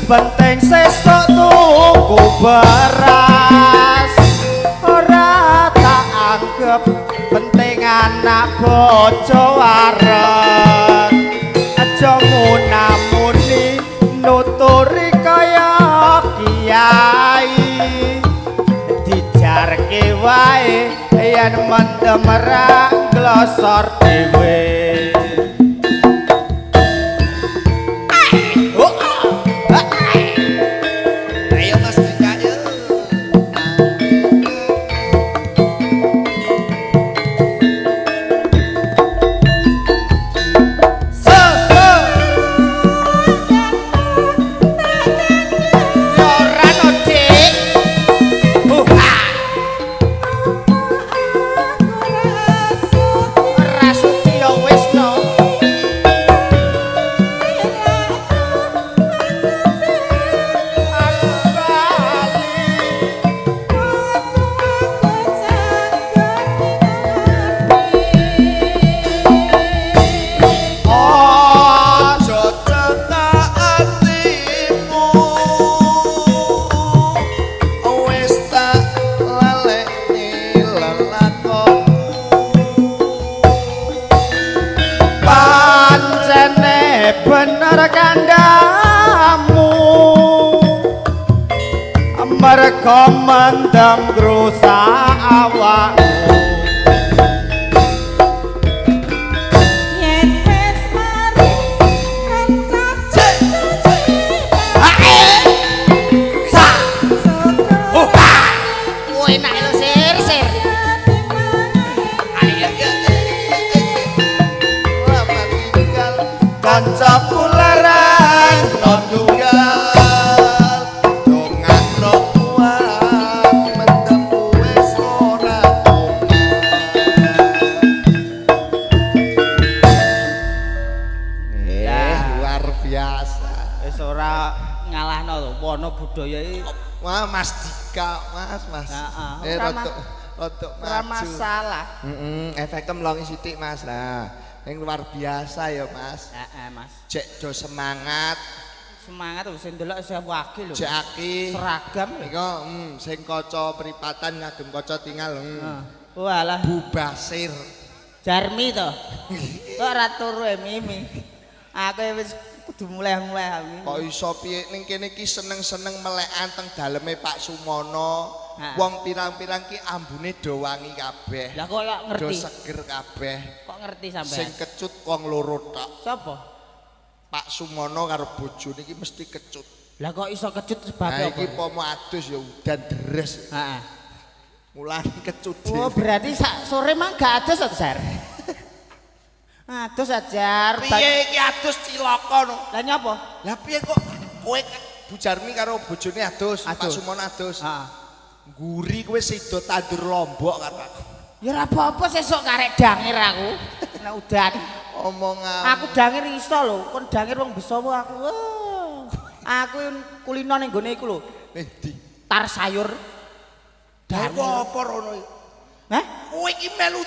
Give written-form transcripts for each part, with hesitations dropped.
penting sesuk tuku beras ora tak anggap penting anak bojo arep aja munamuni nuturi kaya kiai dijarke wae yen mendem ra glosor dhewe. Bener kandamu merga mendem grusa awakmu yen wis mari biasa. Wis ora ngalahno lho wana budaya iki. Wah, Mas Dika, Mas. Heeh. Rodok Ora maju. masalah. Efeknya melongi sithik, Mas. Nah, yang luar biasa ya, Mas. Heeh, Mas. Cek do semangat, Semangat wis ndelok wis wage lho. cek aki. Seragam lho. Iko sing kaca pripatan ngagem kaca tinggal. Walah, Bu Basir. Jarmi to. Kok ora turu Mimi. Aku wis kudu mulai-mulai. Kok iso piye ning kene iki seneng-seneng melek anteng daleme Pak Sumono. Wong pirang-pirang ki ambune do wangi kabeh. Lah kok Do ngerti? seger kabeh. Kok ngerti Sing sampean? kecut wong loro tok. Sapa? Pak Sumono karo bojone iki mesti kecut. Lah kok iso kecut Nah sebabnya iki apa? pomo adus ya udan deres. Heeh. Mulane kecut. Oh, berarti sak sore mah gak adus to, Sar? Adus ajar. Piye iki adus cilaka no. Lah nyapa? Lah piye kok kowe Bu Jarmi karo bojone adus, Pak Adus. Sumono adus. Heeh. Guri kowe sida tandur lombok karo aku. Ya ora apa-apa sesuk karek dangir aku. Nek udan. Omongan. Aku dangir iso lho, kon dangir wong besawa aku. Wah. Aku kulino ning gone iku lho. Nih di. Tar sayur. Dangir apa rono iki? Hah? Kowe iki melu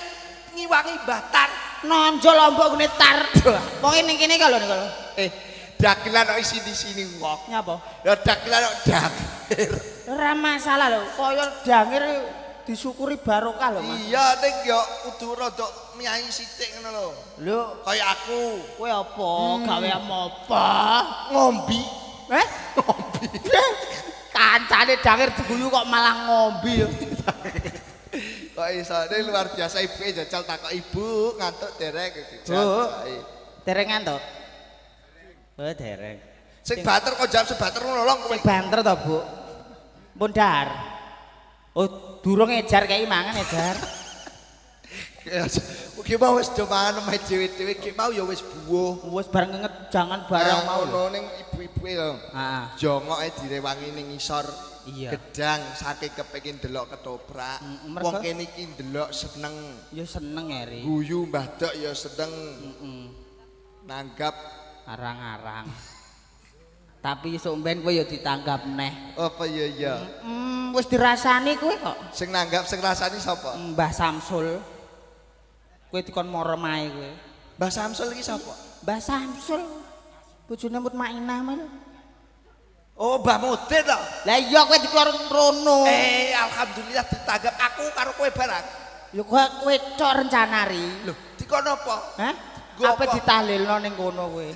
ngiwangi batar. Nonjol lombok gone tar. Pokoke ning kene ka lho niku lho. Dagelan kok isi di sini kok. Nyapa? Ya dagelan kok dangir. Ora masalah lho, kaya dangir disyukuri barokah lho, Mas. Iya ning yo kudu rada miyai sithik ngono lho. Lho, Kaya aku kowe apa? Gawe apa? ngombi. Ngombe. Kancane dangir diguyu kok malah ngombe yo. Kok iso ini luar biasa ibu jajal takok ibu ngantuk derek Bu. Dereng ngantuk. Oh, dereng. sing bater kok jawab sebater nolong kowe. Sing banter to, Bu? Pun dar. Oh, durung ejar kae mangan ejar. Ki mau wis do mangan omahe dhewe-dhewe ki mau ya wis buwuh. Wis bareng nget jangan barang mau lho. Ono ning ibu-ibu lho. Heeh. Jongoke direwangi ning ngisor. Iya. Gedang saking kepengin delok ketoprak. mergo- Wong kene iki ndelok seneng. Ya seneng eri. Guyu Mbah Dok ya seneng. Nanggap Arang-arang. Tapi esuk mben kowe ya ditanggap neh. apa ya. Wis dirasani kowe kok. Sing nanggap sing rasani sapa? Mbah Samsul. Kowe dikon morem ae kowe. Mbah Samsul iki sapa? Mbah Samsul. Bojone Mutmainah men. Oh, Mbah Mudin to. Lah iya kowe dikon rono. Alhamdulillah ditanggap aku karo kowe barang. Ya kowe cok rencanari. Loh, dikono apa? Hah? Gua Apa apa? ditahlilno ning kono kowe?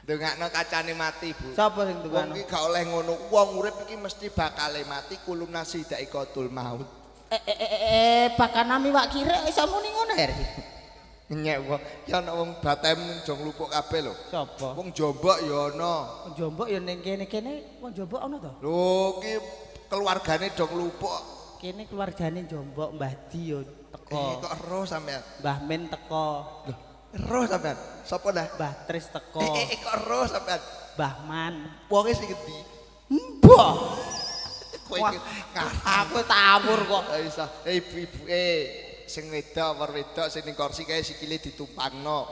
Ndongakno kacane mati, Bu. Sapa sing Wong tukano? iki gak oleh ngono. Wong urip iki mesti bakale mati kulumna sidaikatul maut. Pakanami wak kira iso muni ngono ya. Nyek wong, ya ana wong batem jong lupuk kabeh lho. Sapa? Wong Jombok ya ana. Jombok ya ning kene-kene wong Jombok ana to? Lho, ki keluargane dong lupuk. Kene keluargane Jombok Mbah Di yo teko. Kok ero sampean? Mbah Men teko. Loh, ero sampean. Sapa dah? Mbah Tris teko. Kok ero sampean? Mbah Man. Wonge sing endi? Mbah. Kowe Wah, iki ngarep. aku tawur kok. Iso. Ibu-ibuke sing wedok war wedok sing ning kursi kae sikile ditumpangno.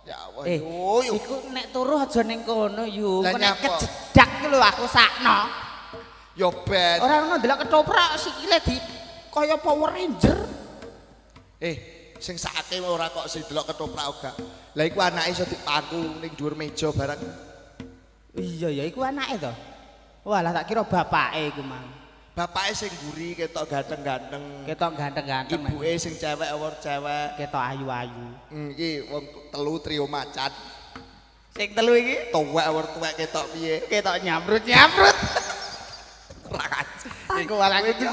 Ya Allah yo. Iku nek turu aja ning kono yu. Lah Nek nyapa? kejedak ki lho aku sakno. Yo ben. Ora ono ndelok ketoprak sikile di kaya Power Ranger. Sing sakake ora kok sing delok ketoprak uga. Lah iku anake iso dipangku ning dhuwur meja barang. Iya ya iku anake to. Walah tak kira bapake iku mang. Bapake sing guri ketok ganteng-ganteng. Ketok ganteng-ganteng. Ibuke sing cewek awor cewek. Ketok ayu-ayu. Iki wong telu trio macan. Sing telu iki Tuwek awor tuwek ketok piye? ketok nyamrut-nyamrut. Ora kacau. Aku walah kudu.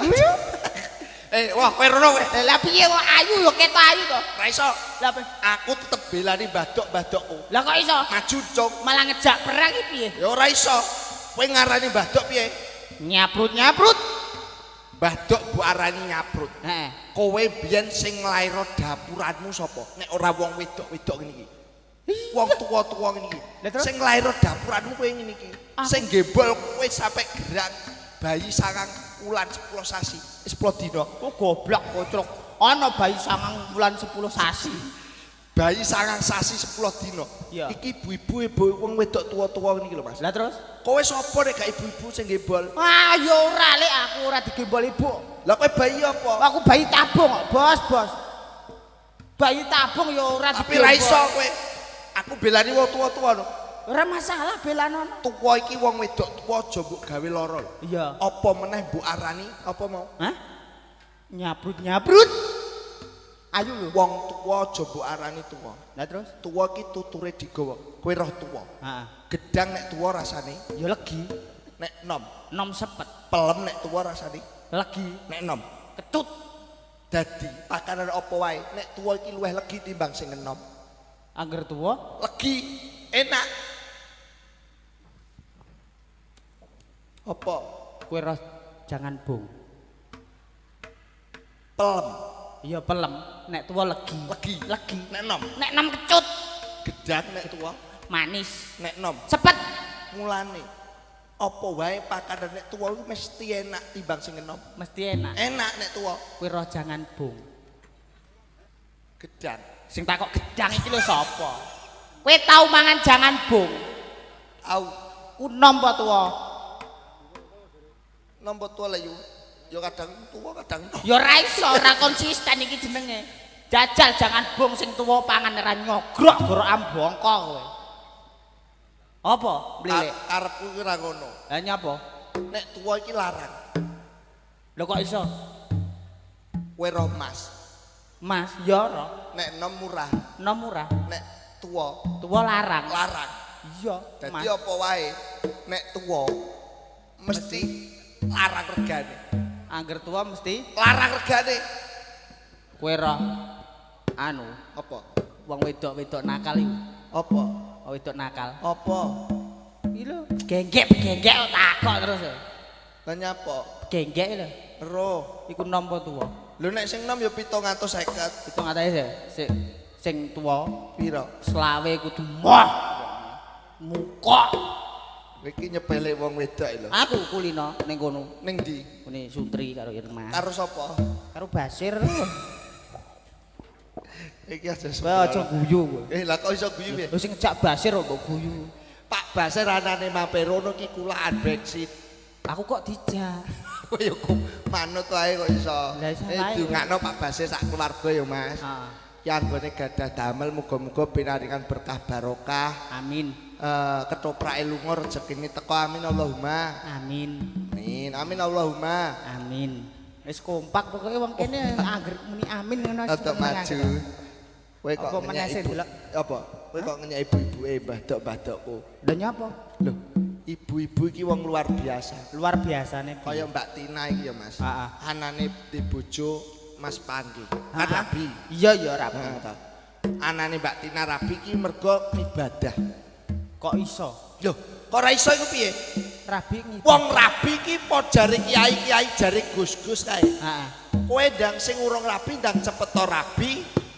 Wah kowe rono kowe. Lah piye kok ayu ya ketok ayu to? Ora iso. Lah apa? Aku tetep belani badok-badokku. Lah kok iso? Maju cuk. Malah ngejak perang iki piye? Ya ora iso. Kowe ngarani badok piye? Nyaprut-nyaprut. Badok bu arani nyaprut. Heeh. Kowe biyen sing nglairo dapuranmu sapa? Nek ora wong wedok-wedok ngene iki. Wong tuwa-tuwa ngene iki. Lah terus? Sing nglairo dapuranmu kowe ngene iki. Sing gembol kowe sampe gerak bayi sangang wulan 10 sasi. 10 dina. Kok goblok kocrok. Ana bayi 9 bulan 10 sasi. bayi sangang sasi 10 dino. Iya. Iki ibu-ibu wong wedok tua-tua niki lho Mas. Lah terus? Kowe sapa nek gak ibu-ibu sing gembol? Ah ya ora lek aku ora digembol ibu. Lah kowe bayi apa? Aku bayi tabung kok, Bos. Bayi tabung ya ora Tapi ra iso kowe. Aku belani wong tua-tua lho. Ora masalah belanono. Tua iki wong wedok tua aja mbok gawe lara lho. Iya. Apa meneh mbok arani apa mau? Hah? Nyabrut. Ayo lho. Wong tua aja mbok arani tua. Lah terus? Tua ki tuture digawa. Kowe roh tua. Heeh. Gedang nek tua rasane Ya legi. nek nom. Nom sepet. Pelem nek tua rasane Legi. nek nom. Ketut. Dadi pakanan apa wae nek tua iki luwih legi timbang sing enom. Angger tuwa. Legi enak. Apa? Kowe roh jangan bung. Pelem. Iya pelem. Nek tuwa legi. Legi. Nek nom. Nek nom kecut. Gedang nek tua. Manis. Nek nom. Sepet. Mulane apa wae pakanan nek tua iku mesti enak timbang sing enom. Mesti enak. Enak nek tua. Kowe roh jangan bung. Gedang. Sing takok gedang iki lho sapa? Kowe tau mangan jangan bung. Au. Ku nom apa tuwa? Nompo tua lah yo kadang tua kadang nom. Ya ora iso, ora konsisten iki jenenge. Jajal jangan bung sing tuwa pangan ora nyogrok gorokan bongko kowe. Apa mlilik? Karepku iki ora ngono. Lah nyapa? Nek tua iki larang. Lho kok iso? Kowe roh Mas. Mas, ya ora. Nek nom murah, Nom murah. nek tua Tuwa larang. larang. Iya, Dadi Mas. apa wae nek tua mesti larang regane. Angger tuwa mesti Larang regane. kowe roh anu, Apa? wong wedok-wedok nakal iku. Apa? Wong wedok nakal. Apa? Iki lho, genggek kok takok terus. Lah nyapa? Genggek lho. Ero. Iku nom apa tuwa? Lho nek sing nom ya 750. Hitung atase sing tuwa Piro? selawe kudu moh. Muka. Iki nyepelek wong wedok lho. Aku kulino ning kono. Ning ndi? Kene Suntri karo Irma. Karo sapa? Karo Basir. Iki aja Kowe aja guyu kowe. Lah kok iso guyu piye? Lho sing ngejak Basir kok guyu. Pak Basir anane Maperono ki kulaan Brexit. Aku kok dijak. Kowe yo manut wae kok iso. Lah iso wae. Dungakno Pak Basir sak keluarga ya Mas. Heeh. Ki anggone gadah damel muga-muga pinaringan berkah barokah. Amin. Ketoprake lunga rezekine teko amin Allahumma. Amin. Amin. Amin Allahumma. Amin. Wis kompak pokoke wong kene angger muni amin ngono wis. Untuk maju. Kowe kok Apa meneh sih ibu. delok? Apa? Kowe kok ngenyek ibu-ibuke Mbah Dok-mbah Dokku. Lha nyapa? Lho, ibu-ibu iki wong luar biasa. Luar biasane. Kaya Mbak Tina iki ya Mas. Heeh. Anane di bojo Mas Panggi. Kan Heeh. rabi. Iya ya rabi. Heeh ta. Anane Mbak Tina rabi iki mergo ibadah. Kok iso? Lho, kok ora iso iku piye? Rabi ngibadah. Wong rabi iki po jare kiai-kiai jare Gus-gus kae. Heeh. Kowe ndang sing urung rabi ndang cepet to rabi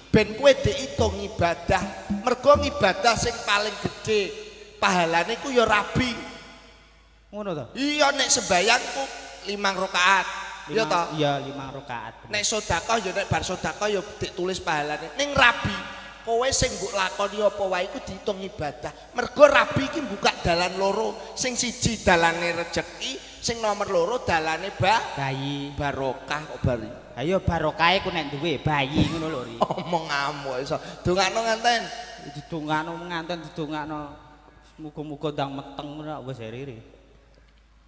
ben kowe diitung ibadah. Mergo ibadah sing paling gedhe pahalane ku ya rabi. Ngono to? Iya nek sembayang ku 5 rakaat. Iya to? Iya 5 rakaat. Nek sedekah ya nek bar sedekah ya ditulis pahalane. Ning rabi kowe sing mbok lakoni apa wae iku diitung ibadah. Mergo rabi iki buka dalan loro. Sing siji dalane rejeki, sing nomor loro dalane Bayi. barokah kok bari. Ayo barokahe ku nek duwe bayi ngono lho ri. Omong amuk iso. Dongakno nganten. Didongakno nganten didongakno. Muga-muga ndang meteng ngono wis riri.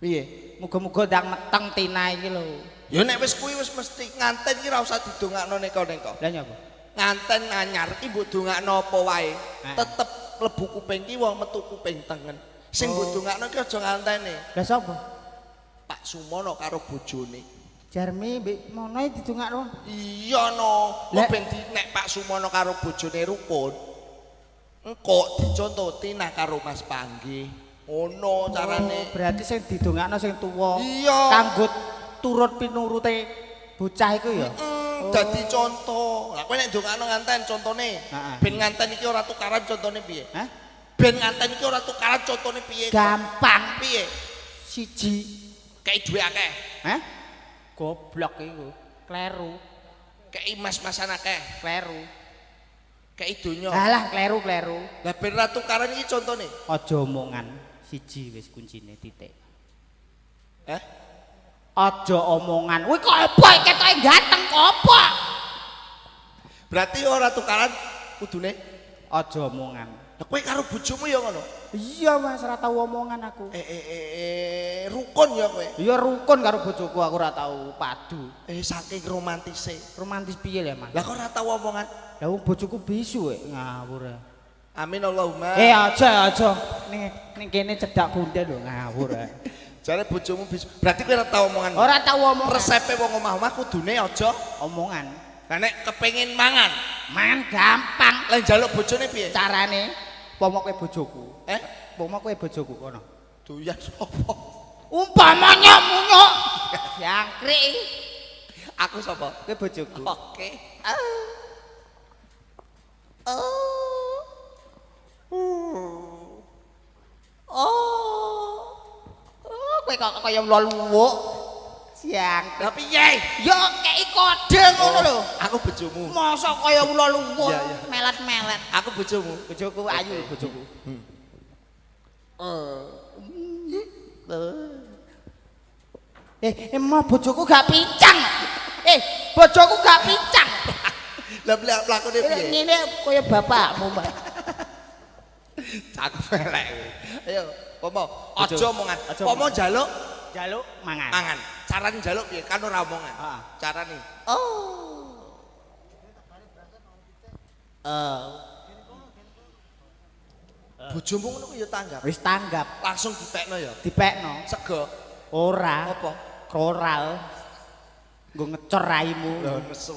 Piye? Muga-muga ndang meteng Tina iki lho. Ya nek wis kuwi wis mesti nganten iki ora usah didongakno neka-neka. Lah nyapa? Nganten anyar iki mbok dongakno apa wae, Heeh. tetep mlebu kuping kiwa metu kuping tengen. Sing mbok dongakno iki aja ngantene. Lah sapa? Pak Sumono karo bojone. Jarmi mbek mono didongakno. Iya no, Lah- ben nek Pak Sumono karo bojone rukun. Engko dicontoh Tina karo Mas Panggi. Ngono carane. Berarti sing didongakno sing tuwa. Iya. Kanggo turut pinurute bocah iku ya. Dadi contoh. Lah kowe nek ndongakno nganten contone. Heeh. Ben nganten iki ora tukaran contone piye? Hah? Ben nganten iki ora tukaran contone piye? Gampang. Piye? Siji. Kei duwe akeh. Hah? Goblok iku. Kleru, Kei mas-masan akeh. kleru. kei donya. Alah kleru-kleru. Lah ben ra tukaran iki contone. Aja omongan siji wis kuncine titik. Aja omongan. Kuwi kok apa ketoke ganteng kok apa? Berarti ora tukaran kudune Aja omongan. lah kowe karo bojomu ya ngono. Iya Mas, ora tau omongan aku. Rukun ya kowe. Iya rukun karo bojoku aku ora tau padu. Saking romantise. Romantis piye ya Mas? Lah kok ora tau omongan. Lah wong bojoku bisu ngawur. Amin Allahumma. Aja. Ning kene cedak punden lho ngawur. Jare bojomu bisu. Berarti kowe ora tau omongan. Ora tau omongan. Resepe wong omah-omah kudune aja Omongan. lah nek kepengin mangan. Mangan gampang. Lah njaluk bojone piye? Carane pomok kowe bojoku. Pomok kowe bojoku kono. Doyan sapa? Umpamanya munyuk. Jangkrik. Aku sapa? Kowe bojoku. Oke. Kowe kok kaya luwuk. Jangkrik. Lah piye? Ya kei kode ngono lho. Aku bojomu. Masa kaya luwuk. Iya, iya. Melet-melet. Aku bojomu. Bojoku ayu bojoku. Emang bojoku gak pincang. Bojoku gak pincang. Lah lakone piye? Ngene kaya bapakmu, Mbak. Cakep elek. Ayo, pomo, Aja. aja omongan. Aja Pomo omongan. njaluk Jaluk mangan. mangan. Carane njaluk piye? Kan ora omongan. Heeh. Carane. Bojomu ngono ku ya tanggap. Wis tanggap, Langsung ditekno ya. dipekno. Sego. Ora. Apa? Koral. Nggo ngecor raimu. Lah nesu.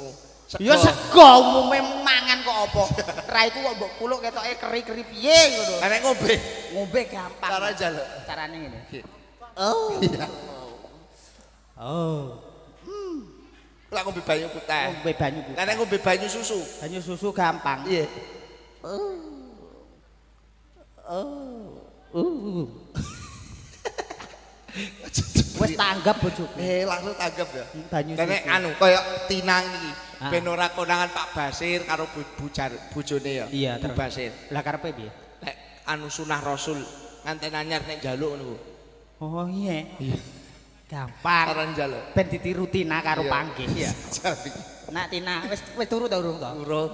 Ya sego umume mangan kok apa? Raiku kok mbok kuluk ketoke keri-keri piye ngono. Nek ngombe. Ngombe gampang. Cara njaluk. Carane ngene. Iya. Oh. Lah ngombe banyu putih. Ngombe banyu putih. Lah nek ngombe banyu susu. Banyu susu gampang. Iya. Wis tanggap bojoku. Langsung tanggap ya. Banyu Lah nek susu. anu kaya tinang iki. Ah. Ben ora konangan Pak Basir karo bojone ya. Iya, Bu terus. Basir. Lah karepe piye? Nek anu sunah Rasul nganten anyar nek njaluk ngono. Oh iya. Gampang. Aran njaluk. Ben ditiru Tina karo Iya. panggih. Iya. Jadi Nak Tina wis turu ta urung to? urut.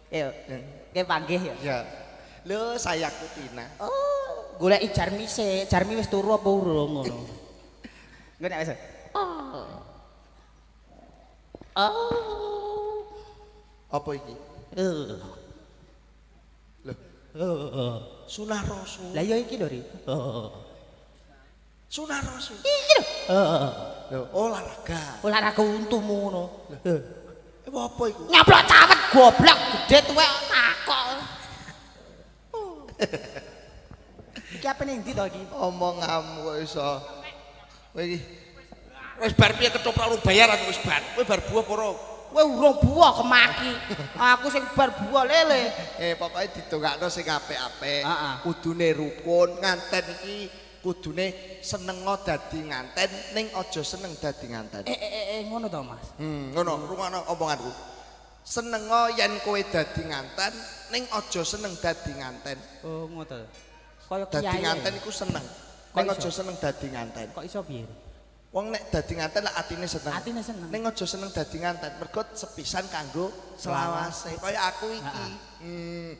Ayo. Ke panggih ya. Ya. Lho sayangku Tina. Oh, goleki Jarmi sik. Jarmi wis turu apa urung ngono. Engko nek wis. Apa iki? Lho, sunah Rasul. Lah ya iki lho, Ri. Sunah Rasul. Iki lho. Lho, olahraga. Olahraga untumu ngono. Apa iku? Nyaplok cawet goblok gede tuwek takok. Iki apa ning ndi to iki? Omonganmu kok iso. Kowe iki wis bar piye ketoprak lu bayar aku wis bar. Kowe bar buah apa ora? Kowe urung buah kemaki. Aku sing bar buah lele. Pokoke didongakno sing apik-apik. Heeh. Kudune rukun, nganten iki kudune senengo dadi nganten ning aja seneng dadi nganten. Ngono to, Mas. Ngono, rungokno omonganku. Senengo yen kowe dadi nganten ning aja seneng dadi nganten. Oh, ngono. Kaya Dadi kiai. nganten iku seneng. Kok Ning iso? aja seneng dadi nganten. Kok iso piye? Wong nek dadi nganten lah atine seneng. Atine seneng. Ning aja seneng dadi nganten. Mergo sepisan kanggo selawase. Kaya aku iki.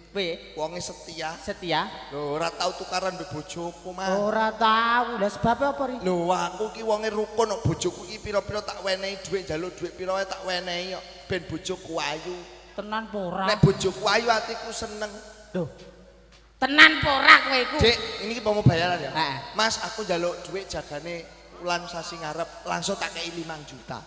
Piye? Wonge setia. Setia? Lho, ora tau tukaran mbek bojoku, Mas. Ora tahu. Lah sebabnya apa, Ri? Lho, aku ki wonge rukun kok bojoku ki pira-pira tak wenehi dhuwit, njaluk dhuwit pira wae tak wenehi kok ben bojoku ayu. Tenan apa ora? Nek bojoku ayu atiku seneng. Lho. Tenan apa ora kowe iku? Dik, ini ki mau bayaran ya. Heeh. Mas, aku njaluk dhuwit jagane wulan sasi ngarep, langsung tak kei 5 juta.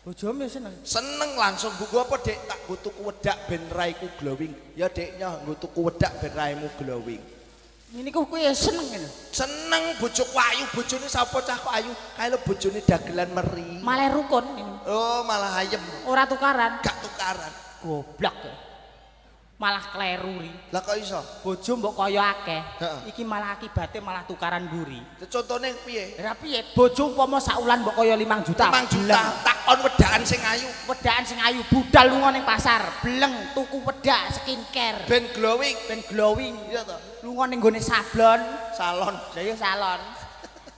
Bojomu ya seneng. Seneng langsung nggo apa, Dik? Tak nggo tuku wedak ben raiku glowing. Ya, Dik, nyoh nggo tuku wedak ben raimu glowing. Ini kok kowe ya seneng ngene. Seneng bojoku ayu, bojone sapa cah kok ayu? Kae lho bojone dagelan meri. Malah rukun ini. Oh, malah ayem. Ora tukaran. Gak tukaran. Goblok. malah kleru ri. Lah kok iso? Bojo mbok kaya akeh. Heeh. Iki malah akibatnya malah tukaran mburi. Contone piye? Lah piye? Bojo umpama saulan mbok kaya 5 juta. 5 juta takon wedaan sing ayu. Wedaan sing ayu budal lunga ning pasar, bleng tuku wedak skincare. Ben glowing. Ben glowing. Iya to. Lunga ning gone sablon, Salon. lah ya salon.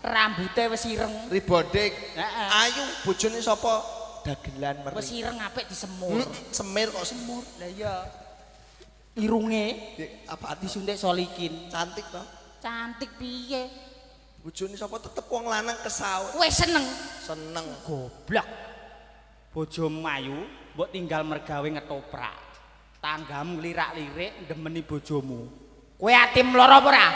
Rambute wis ireng. Ribonding. Heeh. Ayu bojone sapa? Dagelan Wis meri. ireng apik disemur. Semir kok semur. Lah iya. Irunge Apa disuntik solikin. cantik to? Cantik piye? Bojone sapa tetep wong lanang kesaut. Kowe seneng. Seneng. Goblok. Bojo mayu mbok tinggal mergawe ngetoprak. Tanggamu ngelirak-lirik ndemeni bojomu. Kowe atim lara apa ora?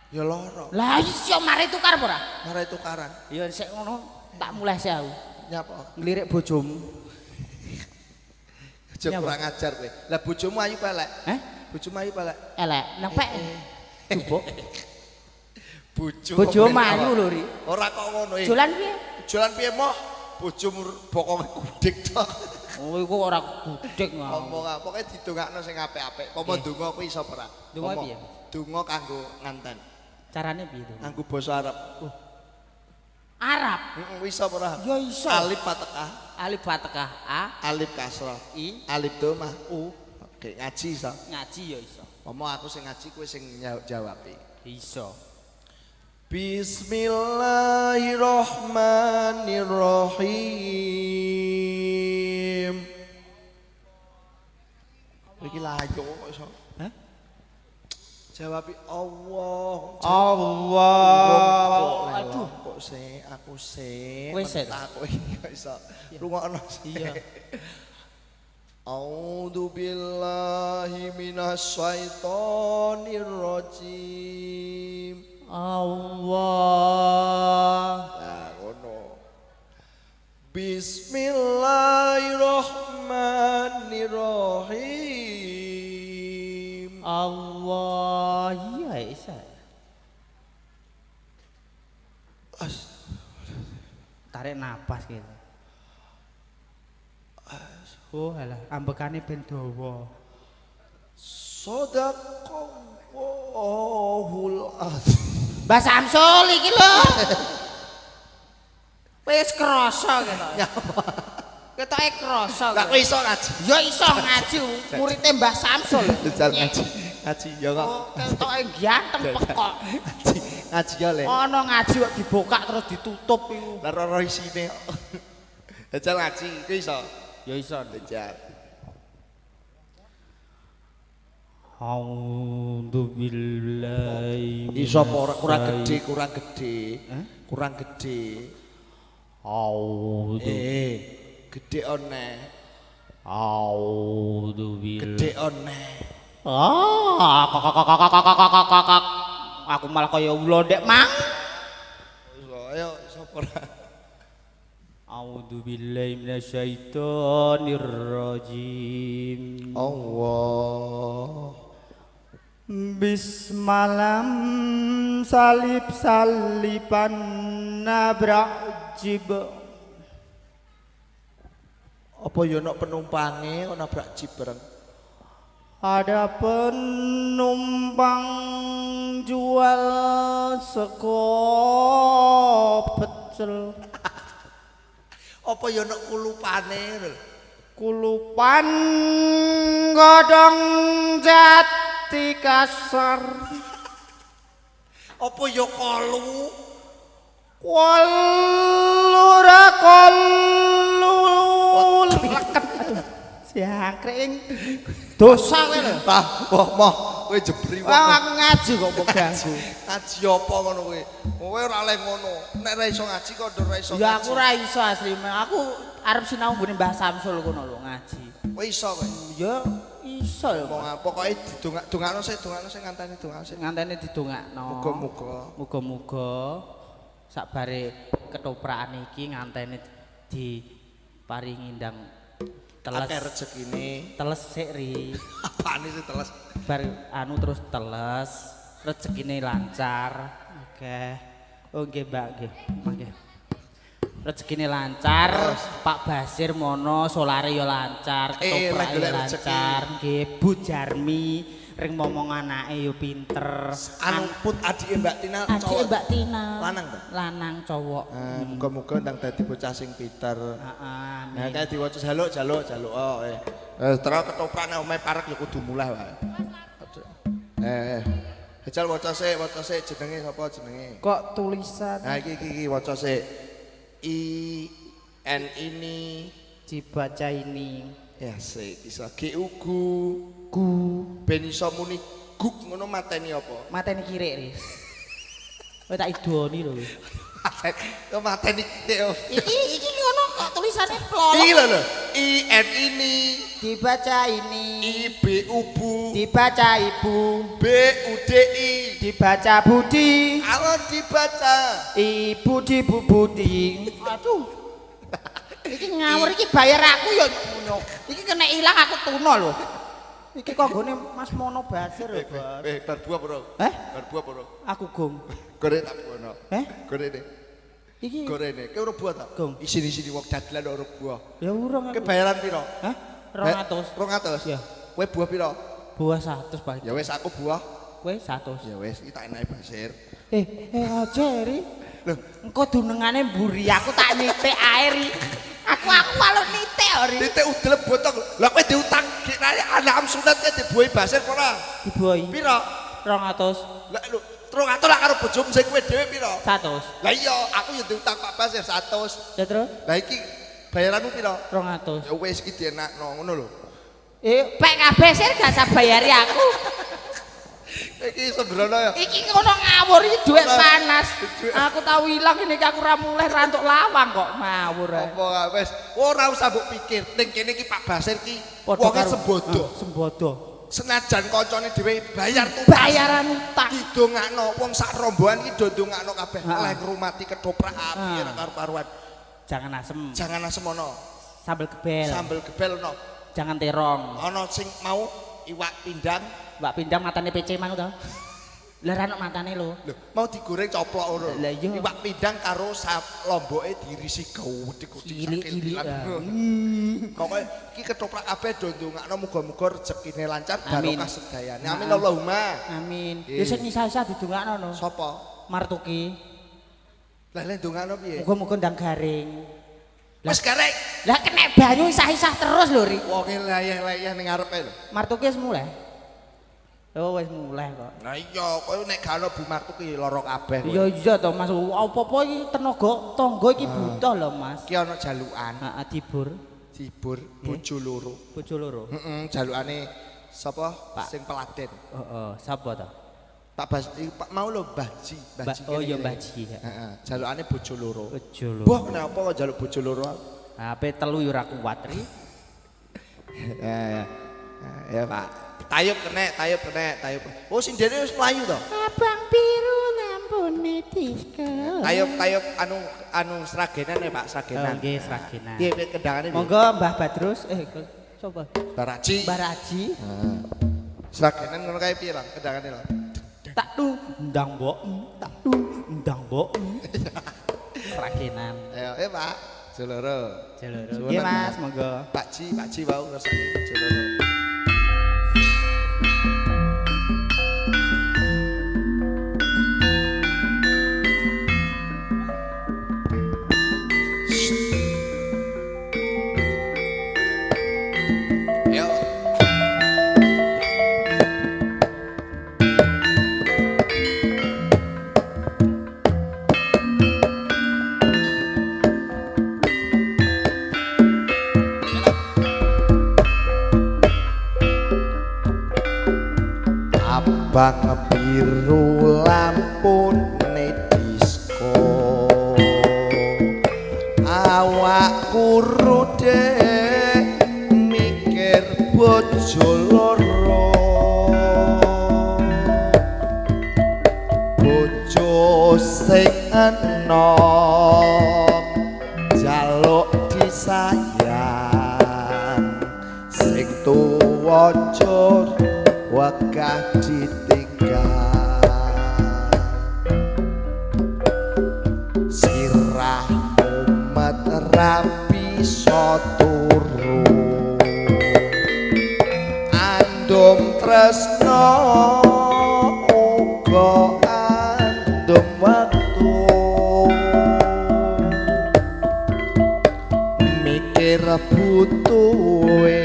Ya loro. Lah iya mari tukar apa ora? Marai tukaran. Ya sik ngono tak mulai sih aku. Nyapa? Ngelirik bojomu. Aja Nyapa? kurang ajar kowe. Lah bojomu ayu pelek. Heh? Bojomu ayu pelek. Elek, nepek. Jubuk. Bojo Bojo ayu lho ri. Ora kok ngono e. Jolan piye? Jualan piye moh? Bojomu bokonge gudeg to. Oh iku ora gudeg ngomong. Ngomong apa pokoke didongakno sing apik-apik. Pomo donga kuwi iso ora? Donga Pomo piye? Donga kanggo nganten. Carane piye to? Nganggo basa Arab. Arab. Heeh, iso ora? Ya iso. Alif fathah, Alif fathah A, alif kasrah, I, alif domah. U. Oke, ngaji iso. Ngaji ya iso. Pomo aku sing ngaji kowe sing jawab. Iso. Bismillahirrahmanirrahim. Iki layo kok iso. Hah? Jawab Allah. Allah. Aduh, kok se aku se. Kowe se. Aku kok iso. Rungokno. Iya. A'udzu billahi minasyaitonir rajim. Allah. Nah, ngono. Bismillahirrahmanirrahim. Allah. Iya iso. Tarik napas gitu. Oh alah, ambekane ben dawa. Shadaqallahul azim. Mbah Samsul iki lho. Wis krasa gitu. Ketoke krasa. Lah kowe iso ngaji. Ya iso ngaji, muridé Mbah Samsul. Jajal ngaji. Ngaji ya kok. Oh, ketoke ganteng pekok. Ngaji. Ngaji ya le. Ana ngaji kok dibokak terus ditutup iku. Lah ora isine. Jajal ngaji kowe iso. Ya iso. Jajal. A'udzu billahi. Iso apa ora kurang gede, kurang gede. Kurang gede. A'udzu Gede oneh. A'udzu billahi. Gede oneh. Kakak. Aku malah kaya ula ndek mang. Ayo sapa ora? A'udzu billahi minasyaitonir rajim. Allah. Bismalam salib-saliban nabrak jib. Apa ya ana penumpange ana nabrak jib bareng? Ada penumpang jual sego pecel. Apa ya ana kulupane lho? Kulupan godong jati kasar. Apa ya kolu? Kolura kolul leket. Siangkring. Dosa kowe lho. Tah, moh kowe jebri wong. Wong aku ngaji kok mbok ganggu. Ngaji apa ngono kowe? Kowe ora oleh ngono. Nek ora iso ngaji kok ora iso. Ya aku ora iso asli. Aku arep sinau nggone Mbah Samsul kono lho ngaji. Kowe iso kowe. Ya iso ya. Pokoke didongakno sik nganteni dongakno sik. Ngantene didongakno. Muga-muga. Muga-muga sakbare ketoprakan iki ngantene diparingi ndang teles. Akeh rezekine. Teles sik ri. Apane sih teles? Bar anu terus teles, rezekine lancar. Oke. Oh nggih Mbak nggih. Mangke. rezekine lancar, Terus. Pak Basir mono solare ya lancar, ketoprak golek ya rezeki. lancar, nggih Bu Jarmi ring momong anake yo pinter. Anu put adike Mbak Tina Adike cowok. Mbak Tina. Lanang to? Lanang cowok. Muga-muga ndang dadi bocah sing pinter. Heeh. Nah, kae diwaca jaluk. Oh, terus ketoprakne omahe parek ya kudu mulai wae. Jajal waca sik jenenge sapa jenenge? Kok tulisan Nah, iki waca sik. I N ini dibaca ini ya sik bisa G ugu gu ben iso muni guk ngono mateni apa? mateni kirik ris. Kowe tak idoni lho. Kok mateni kitik. Iki ngono kok tulisane plolok. Iki lho. I N ini Dibaca ini. I B U bu Dibaca ibu. B U D I Dibaca Budi. kalau dibaca Ibu di Bu Budi. Aduh. Iki ngawur iki bayar aku ya ngono. Iki kena ilang aku tuno lho. Iki kok gone Mas Mono Basir lho, Bos. bar buah bro. Bar buah bro. Aku gong. Goreng tak buah. Goreng Iki Gorene, kowe ora buah ta? Gong. Isini wong dadelan ora buah. ya urung Kowe aku. bayaran piro? Hah? 200. 200. Ya. Kowe buah piro? Buah 100 Pak. Ya wis aku buah. Kowe 100. Ya wis, iki tak enake Basir. Aja Ri. Lho, Engko dunengane mburi aku tak nitik ae Ri. Aku malu nitik Ri. titik udel botol. Lah kowe diutang kirae anak sunat kowe dibuahi Basir apa ora? Dibuahi. Piro? 200. Lah lho, 300 lah karo bojomu sing kowe dhewe piro? 100. Lah iya, aku ya diutang Pak Basir 100. Ya terus Lah iki bayaranmu piro? 200. Ya wis iki dienakno ngono lho. Pek kabeh sir gak usah bayari aku. Iki sembrono ya. Iki ngono ngawur iki dhuwit panas. Aku tau ilang ini aku ora mulih rantuk lawang kok ngawur ae. Apa wis ora usah mbok pikir. Ning kene iki Pak Basir ki Padha wonge karo- sembodo. Sembodo. Senajan kancane dhewe bayar tuntas. Bayaran utang. Didongakno wong sak rombongan iki do ndongakno kabeh. Heeh. Oleh ngrumati ketoprak api ora karo-karuan. Jangan asem. Jangan asemono. Sambel gebel. Sambel gebel no. Jangan terong. Ana sing mau iwak pindang. Mbak Pindang matane PC mang to. Lah ra ono matane lho. Lho, mau digoreng coplok ngono. Lah iya. Iwak pindang karo lomboke dirisi gawedhe-gawedhe Cilik-cilik. Pokoke iki ketoprak kabeh do ndongakno muga-muga rezekine lancar Amin. barokah sedayane. Amin Allahumma. Amin. Iya. Ya sing nyisa-nyisa didongakno no. Sapa? Martuki. Lah lek ndongakno piye? Muga-muga ndang garing. Wis garek. Lah kena banyu isah-isah terus lho Ri. Wonge layah-layah ning ngarepe lho. Martuki wis mulai. Oh wis mulai kok. Nah iya, kowe nek gak ono Bu Martuk ki lara kabeh kowe. Iya iya to Mas. Apa-apa iki tenaga tangga iki butuh lho Mas. Ki ono jalukan, Heeh dibur dibur bojo loro. bojo loro. Jalukane sapa? Pak. Sing peladen. Heeh, sapa to? Pak Bas, Pak mau lho Mbah Ji, Oh iya kene. Mbah Ji. Heeh, jalukane bojo loro. Bojo loro. Wah, kenapa kok jaluk bojo loro? HP telu yo ora kuat Ri. Ya Pak. Tayub kenek. Oh, sing dene wis mlayu to. Abang biru lampune disco. Tayub anu sragenan ya Pak, sragenan. Nggih sragenan. Piye kendangane piye? Monggo Mbah Badrus coba. Baraji. Mbah Raji. Sragenan ngono kae piye, Bang? Kendangane lho. Tak tu ndang mbok. Tak tu ndang mbok. Sragenan. Ayo, Pak. Joloro. Jalur. Suwun, Nggih Mas. Mas, monggo. Pak Ji wau ngersani Joloro. Ayo. Abang biru lampune disko awakku rude mikir bojo loro bojo sing enom jaluk disayang sing tuwa njur wegah ditinggal sirahmu rapi turu andum tresno uga andum wektu mikir butuhe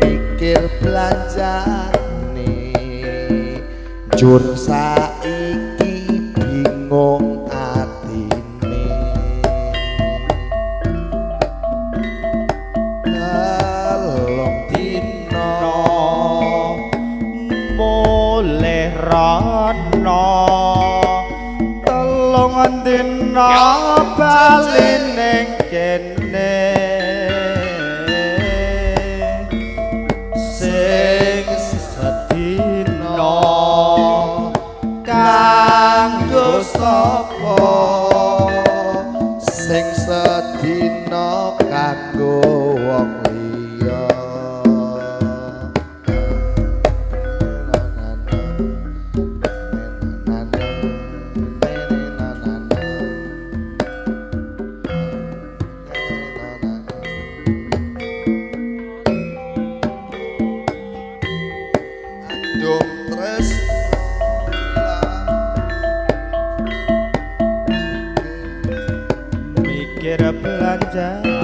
mikir belanjane jur saiki bingung atine telung dina mulih rono telung dina bali ning kene sing sedina kanggo sapa sing sedina kanggo wong liya andum mikir belanjane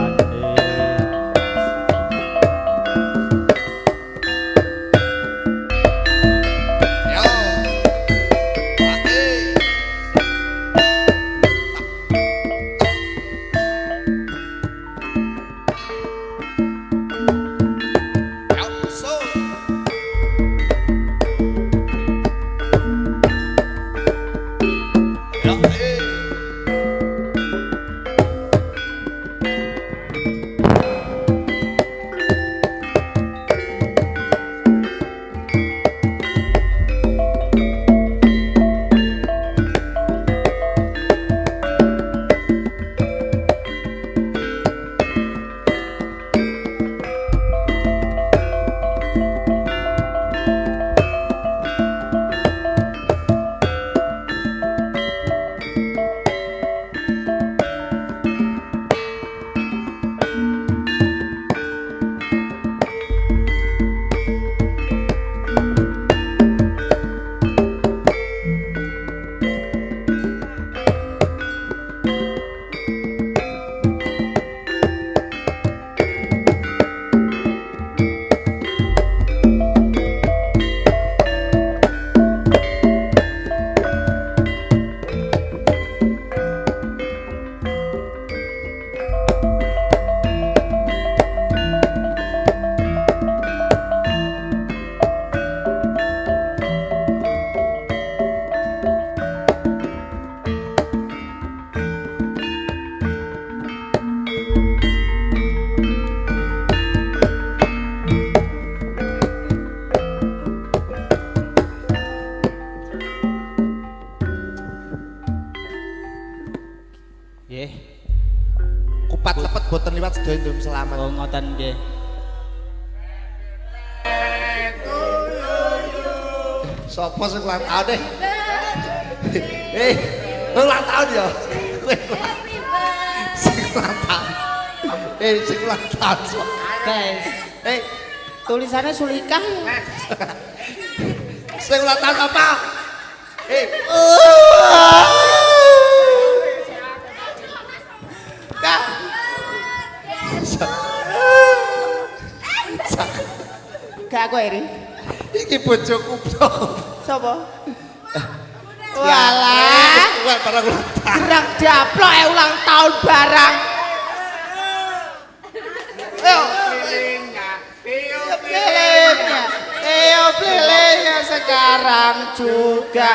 nggih kupat lepet boten liwat sedaya ndum selamat oh ngoten nggih sapa sing ulang tahun ulang tahun ya sing ulang tahun sing ulang tahun guys tulisannya Sulikah sing ulang tahun apa Kak gak aku Eri iki bojoku bro sapa walah kowe barang ulang tahun gerak daplok ulang tahun barang Pelenya sekarang juga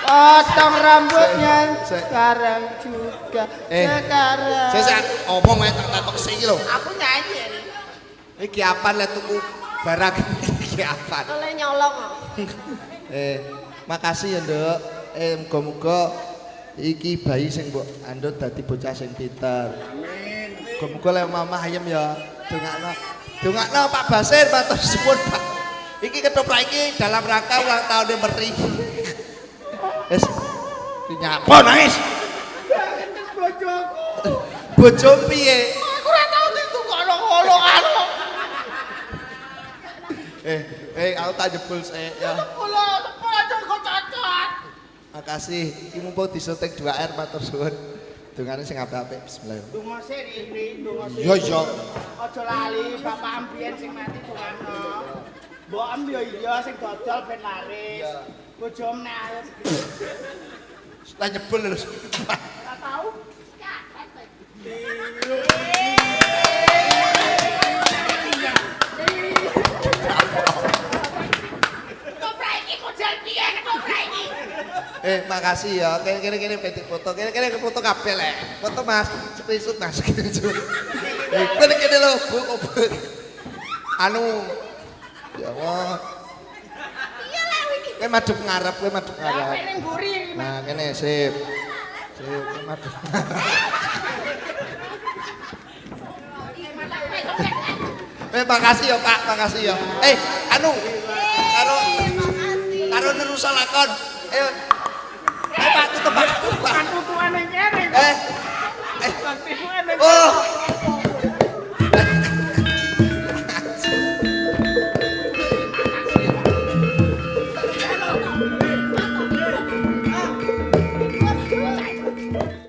potong rambutnya sekarang juga sekarang saya ngomong ae tak takok sik lho aku nyanyi ini iki apaan lek tuku barang iki apaan oleh nyolong makasih ya nduk muga-muga iki bayi sing mbok andut dadi bocah sing pinter amin Muga-muga lek mamah ayem ya. Dongakno. Dongakno Pak Basir matur suwun Pak. Iki ketoprak iki dalam rangka ulang tahun Meri. Wis nyapa nangis. Bojoku. Bojo piye? Aku ora tau ditungokno karo. Aku tak jebul sik ya. Kula aja kok cacat. Makasih. Iki mumpung disunting 2R matur suwun. Dongane sing apik-apik bismillah. Donga sik iki, donga sik. Iya iya. Aja lali bapak ambien sing mati dongano. Mbok am yo iya sing dodol ben laris. Bojom nek ayo. Tak jebul lho. Ora tau. Ketoprak iki model piye ketoprak iki? Makasih ya. Kene petik foto. Kene foto kabeh lek. Foto Mas, screenshot Mas. Kene lho, Bu. Anu. Ya Allah. Iya lek iki. Kowe madhep ngarep, kowe madhep Lah ngarep. ning mburi. Nah, kene sip. Sip, kowe madhep. Makasih ya, Pak. Makasih ya. Anu. Karo nerusa lakon. Ayo. Pak tutup Pak.